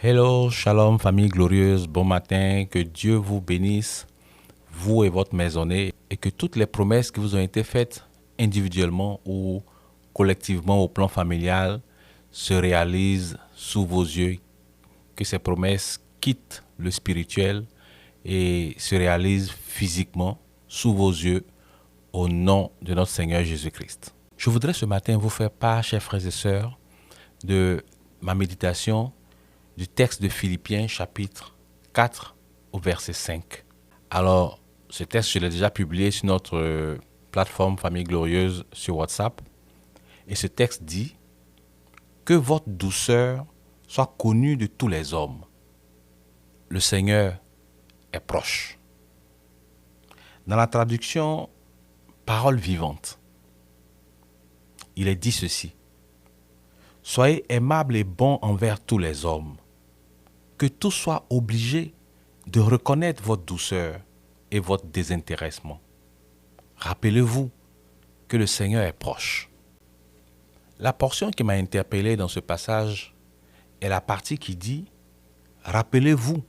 Hello, shalom, famille glorieuse, bon matin, que Dieu vous bénisse, vous et votre maisonnée, et que toutes les promesses qui vous ont été faites individuellement ou collectivement au plan familial se réalisent sous vos yeux, que ces promesses quittent le spirituel et se réalisent physiquement sous vos yeux au nom de notre Seigneur Jésus-Christ. Je voudrais ce matin vous faire part, chers frères et sœurs, de ma méditation du texte de Philippiens chapitre 4 au verset 5. Alors, ce texte, je l'ai déjà publié sur notre plateforme Famille Glorieuse sur WhatsApp. Et ce texte dit que votre douceur soit connue de tous les hommes. Le Seigneur est proche. Dans la traduction Parole vivante, il est dit ceci. Soyez aimables et bons envers tous les hommes. Que tous soient obligés de reconnaître votre douceur et votre désintéressement. Rappelez-vous que le Seigneur est proche. La portion qui m'a interpellé dans ce passage est la partie qui dit « Rappelez-vous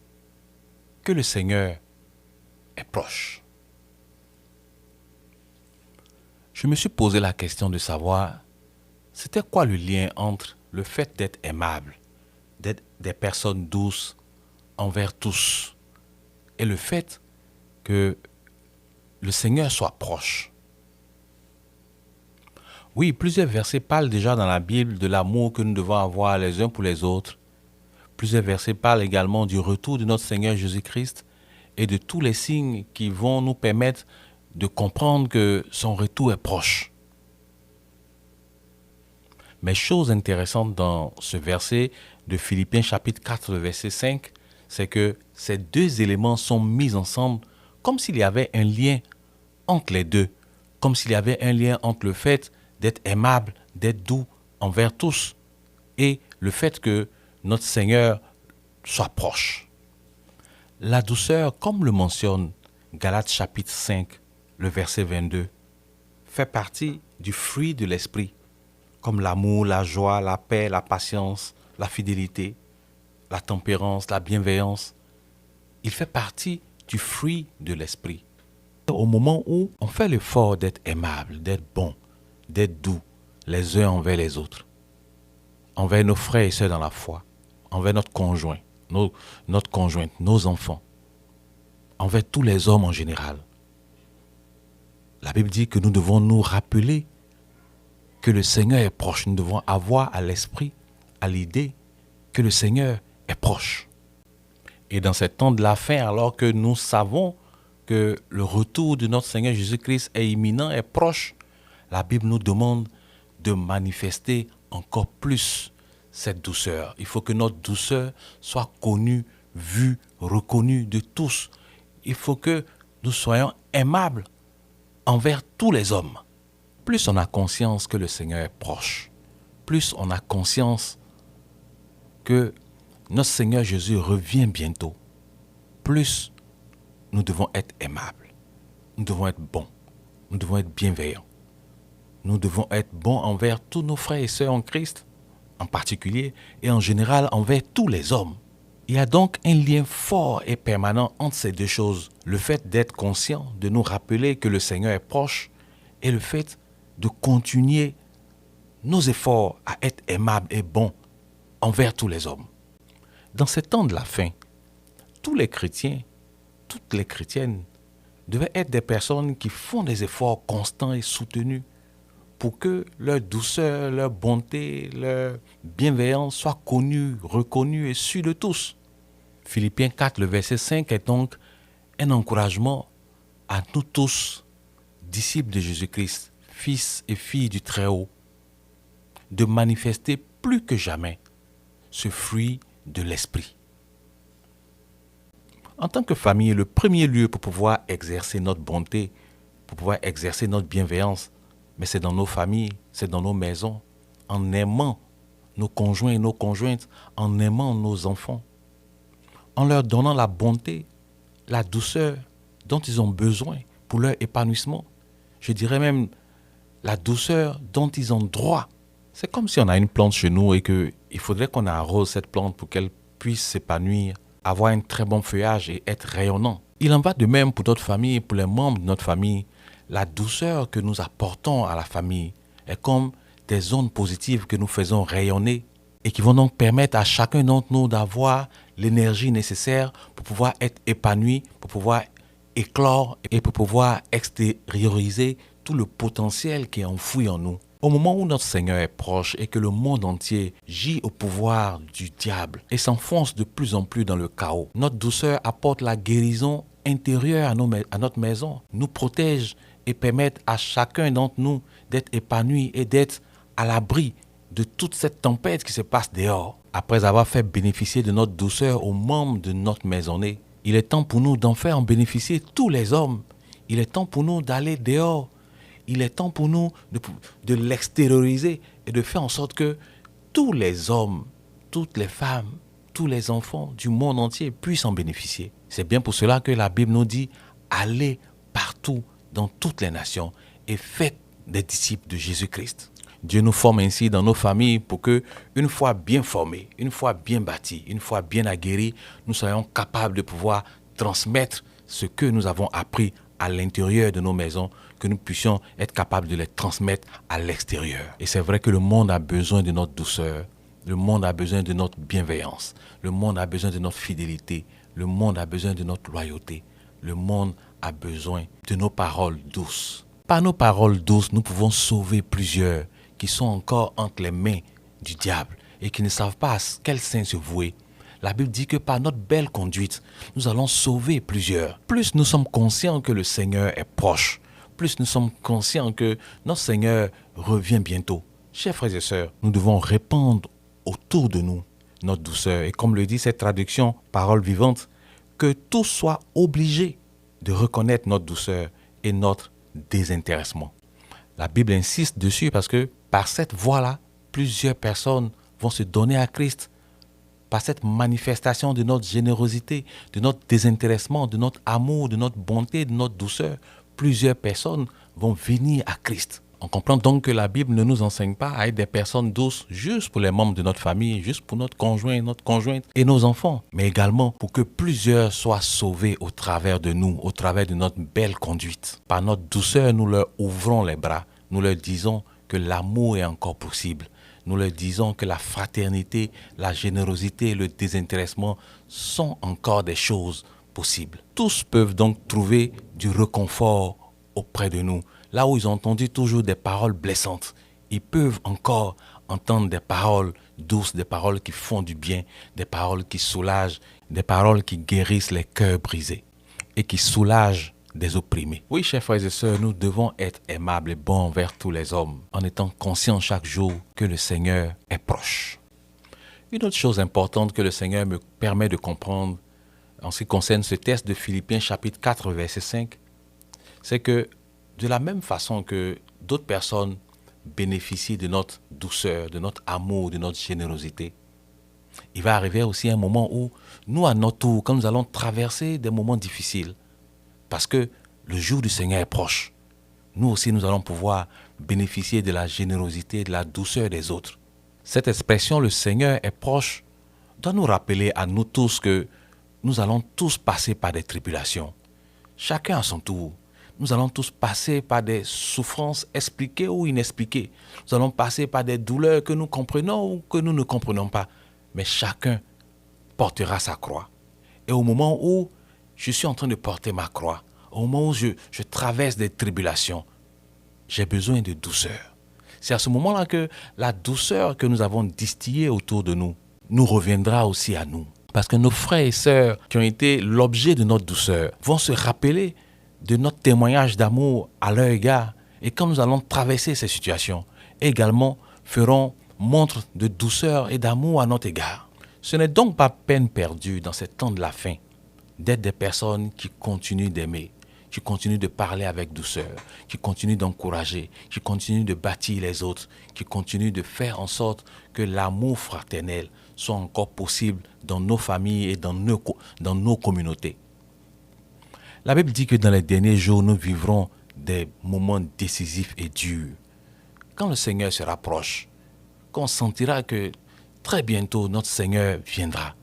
que le Seigneur est proche ». Je me suis posé la question de savoir c'était quoi le lien entre le fait d'être aimable, d'être des personnes douces envers tous, et le fait que le Seigneur soit proche. Oui, plusieurs versets parlent déjà dans la Bible de l'amour que nous devons avoir les uns pour les autres. Plusieurs versets parlent également du retour de notre Seigneur Jésus-Christ et de tous les signes qui vont nous permettre de comprendre que son retour est proche. Mais chose intéressante dans ce verset de Philippiens chapitre 4, verset 5, c'est que ces deux éléments sont mis ensemble comme s'il y avait un lien entre les deux, comme s'il y avait un lien entre le fait d'être aimable, d'être doux envers tous et le fait que notre Seigneur soit proche. La douceur, comme le mentionne Galates chapitre 5, le verset 22, fait partie du fruit de l'esprit, comme l'amour, la joie, la paix, la patience, la fidélité, la tempérance, la bienveillance. Il fait partie du fruit de l'esprit. Au moment où on fait l'effort d'être aimable, d'être bon, d'être doux les uns envers les autres, envers nos frères et sœurs dans la foi, envers notre conjoint, notre conjointe, nos enfants, envers tous les hommes en général. La Bible dit que nous devons nous rappeler que le Seigneur est proche. Nous devons avoir à l'esprit, à l'idée que le Seigneur est proche. Et dans ces temps de la fin, alors que nous savons que le retour de notre Seigneur Jésus-Christ est imminent, est proche, la Bible nous demande de manifester encore plus cette douceur. Il faut que notre douceur soit connue, vue, reconnue de tous. Il faut que nous soyons aimables envers tous les hommes. Plus on a conscience que le Seigneur est proche, plus on a conscience que notre Seigneur Jésus revient bientôt, plus nous devons être aimables, nous devons être bons, nous devons être bienveillants. Nous devons être bons envers tous nos frères et sœurs en Christ, en particulier, et en général envers tous les hommes. Il y a donc un lien fort et permanent entre ces deux choses. Le fait d'être conscient, de nous rappeler que le Seigneur est proche, et le fait de continuer nos efforts à être aimables et bons envers tous les hommes. Dans ces temps de la fin, tous les chrétiens, toutes les chrétiennes devaient être des personnes qui font des efforts constants et soutenus pour que leur douceur, leur bonté, leur bienveillance soient connues, reconnues et sues de tous. Philippiens 4, le verset 5 est donc un encouragement à nous tous, disciples de Jésus-Christ, fils et filles du Très-Haut, de manifester plus que jamais ce fruit de l'esprit. En tant que famille, le premier lieu pour pouvoir exercer notre bonté, pour pouvoir exercer notre bienveillance, mais c'est dans nos familles, c'est dans nos maisons, en aimant nos conjoints et nos conjointes, en aimant nos enfants, en leur donnant la bonté, la douceur dont ils ont besoin pour leur épanouissement. Je dirais même la douceur dont ils ont droit. C'est comme si on a une plante chez nous et qu'il faudrait qu'on arrose cette plante pour qu'elle puisse s'épanouir, avoir un très bon feuillage et être rayonnant. Il en va de même pour notre famille et pour les membres de notre famille. La douceur que nous apportons à la famille est comme des ondes positives que nous faisons rayonner et qui vont donc permettre à chacun d'entre nous d'avoir l'énergie nécessaire pour pouvoir être épanoui, pour pouvoir éclore et pour pouvoir extérioriser tout le potentiel qui est enfoui en nous. Au moment où notre Seigneur est proche et que le monde entier gît au pouvoir du diable et s'enfonce de plus en plus dans le chaos, notre douceur apporte la guérison intérieure à notre maison, nous protège et permet à chacun d'entre nous d'être épanoui et d'être à l'abri de toute cette tempête qui se passe dehors. Après avoir fait bénéficier de notre douceur aux membres de notre maisonnée, il est temps pour nous d'en faire en bénéficier tous les hommes. Il est temps pour nous d'aller dehors. Il est temps pour nous de l'extérioriser et de faire en sorte que tous les hommes, toutes les femmes, tous les enfants du monde entier puissent en bénéficier. C'est bien pour cela que la Bible nous dit « Allez partout dans toutes les nations et faites des disciples de Jésus-Christ ». Dieu nous forme ainsi dans nos familles pour que, une fois bien formés, une fois bien bâtis, une fois bien aguerris, nous soyons capables de pouvoir transmettre ce que nous avons appris à l'intérieur de nos maisons, que nous puissions être capables de les transmettre à l'extérieur. Et c'est vrai que le monde a besoin de notre douceur, le monde a besoin de notre bienveillance, le monde a besoin de notre fidélité, le monde a besoin de notre loyauté, le monde a besoin de nos paroles douces. Par nos paroles douces, nous pouvons sauver plusieurs qui sont encore entre les mains du diable et qui ne savent pas à quel saint se vouer. La Bible dit que par notre belle conduite, nous allons sauver plusieurs. Plus nous sommes conscients que le Seigneur est proche, plus nous sommes conscients que notre Seigneur revient bientôt. Chers frères et sœurs, nous devons répandre autour de nous notre douceur. Et comme le dit cette traduction, parole vivante, que tous soient obligés de reconnaître notre douceur et notre désintéressement. La Bible insiste dessus parce que par cette voie-là, plusieurs personnes vont se donner à Christ. Par cette manifestation de notre générosité, de notre désintéressement, de notre amour, de notre bonté, de notre douceur, plusieurs personnes vont venir à Christ. On comprend donc que la Bible ne nous enseigne pas à être des personnes douces juste pour les membres de notre famille, juste pour notre conjointe et nos enfants, mais également pour que plusieurs soient sauvés au travers de nous, au travers de notre belle conduite. Par notre douceur, nous leur ouvrons les bras, nous leur disons que l'amour est encore possible. Nous leur disons que la fraternité, la générosité et le désintéressement sont encore des choses possibles. Tous peuvent donc trouver du réconfort auprès de nous. Là où ils ont entendu toujours des paroles blessantes, ils peuvent encore entendre des paroles douces, des paroles qui font du bien, des paroles qui soulagent, des paroles qui guérissent les cœurs brisés et qui soulagent des opprimés. Oui, chers frères et sœurs, nous devons être aimables et bons envers tous les hommes, en étant conscients chaque jour que le Seigneur est proche. Une autre chose importante que le Seigneur me permet de comprendre en ce qui concerne ce texte de Philippiens chapitre 4, verset 5, c'est que de la même façon que d'autres personnes bénéficient de notre douceur, de notre amour, de notre générosité, il va arriver aussi un moment où nous, à notre tour, quand nous allons traverser des moments difficiles, parce que le jour du Seigneur est proche, nous aussi nous allons pouvoir bénéficier de la générosité et de la douceur des autres. Cette expression, le Seigneur est proche, doit nous rappeler à nous tous que nous allons tous passer par des tribulations. Chacun à son tour. Nous allons tous passer par des souffrances expliquées ou inexpliquées. Nous allons passer par des douleurs que nous comprenons ou que nous ne comprenons pas. Mais chacun portera sa croix. Et au moment où je suis en train de porter ma croix, au moment où je traverse des tribulations, j'ai besoin de douceur. C'est à ce moment-là que la douceur que nous avons distillée autour de nous nous reviendra aussi à nous. Parce que nos frères et sœurs qui ont été l'objet de notre douceur vont se rappeler de notre témoignage d'amour à leur égard. Et quand nous allons traverser ces situations, également feront montre de douceur et d'amour à notre égard. Ce n'est donc pas peine perdue dans ces temps de la fin d'être des personnes qui continuent d'aimer, qui continuent de parler avec douceur, qui continuent d'encourager, qui continuent de bâtir les autres, qui continuent de faire en sorte que l'amour fraternel soit encore possible dans nos familles et dans nos communautés. La Bible dit que dans les derniers jours, nous vivrons des moments décisifs et durs. Quand le Seigneur se rapproche, quand on sentira que très bientôt notre Seigneur viendra,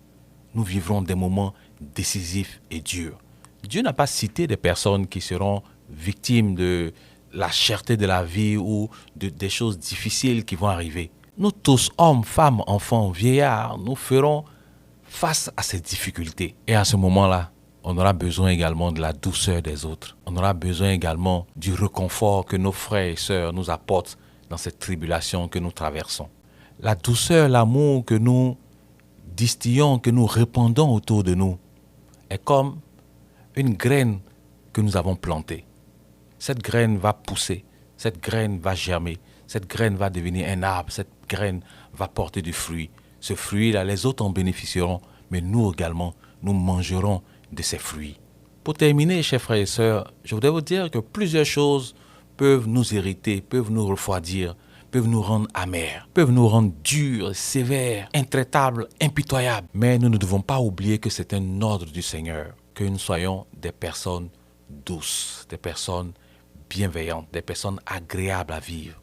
nous vivrons des moments décisifs et durs. Dieu n'a pas cité des personnes qui seront victimes de la cherté de la vie ou des choses difficiles qui vont arriver. Nous tous, hommes, femmes, enfants, vieillards, nous ferons face à ces difficultés. Et à ce moment-là, on aura besoin également de la douceur des autres. On aura besoin également du réconfort que nos frères et sœurs nous apportent dans cette tribulation que nous traversons. La douceur, l'amour que nous distillons, que nous répandons autour de nous, est comme une graine que nous avons plantée. Cette graine va pousser, cette graine va germer, cette graine va devenir un arbre, cette graine va porter du fruit. Ce fruit-là, les autres en bénéficieront, mais nous également, nous mangerons de ces fruits. Pour terminer, chers frères et sœurs, je voudrais vous dire que plusieurs choses peuvent nous irriter, peuvent nous refroidir, peuvent nous rendre amers, peuvent nous rendre durs, sévères, intraitables, impitoyables. Mais nous ne devons pas oublier que c'est un ordre du Seigneur, que nous soyons des personnes douces, des personnes bienveillantes, des personnes agréables à vivre.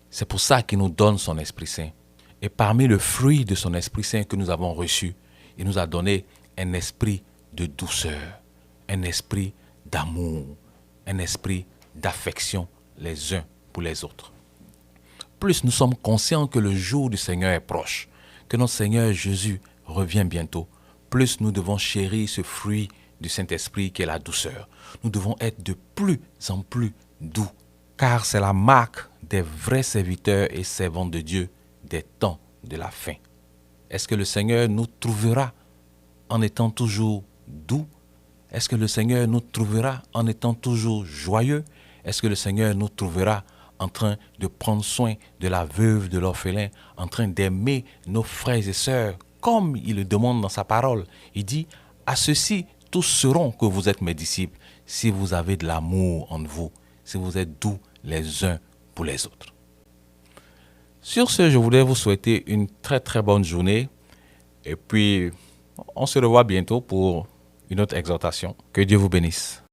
C'est pour ça qu'il nous donne son Esprit Saint. Et parmi le fruit de son Esprit Saint que nous avons reçu, il nous a donné un esprit de douceur, un esprit d'amour, un esprit d'affection les uns pour les autres. Plus nous sommes conscients que le jour du Seigneur est proche, que notre Seigneur Jésus revient bientôt, plus nous devons chérir ce fruit du Saint-Esprit qui est la douceur. Nous devons être de plus en plus doux, car c'est la marque des vrais serviteurs et servantes de Dieu des temps de la fin. Est-ce que le Seigneur nous trouvera en étant toujours doux? Est-ce que le Seigneur nous trouvera en étant toujours joyeux? Est-ce que le Seigneur nous trouvera en train de prendre soin de la veuve, de l'orphelin, en train d'aimer nos frères et sœurs, comme il le demande dans sa parole? Il dit, à ceux-ci, tous sauront que vous êtes mes disciples, si vous avez de l'amour en vous, si vous êtes doux les uns pour les autres. Sur ce, je voulais vous souhaiter une très très bonne journée. Et puis, on se revoit bientôt pour une autre exhortation. Que Dieu vous bénisse.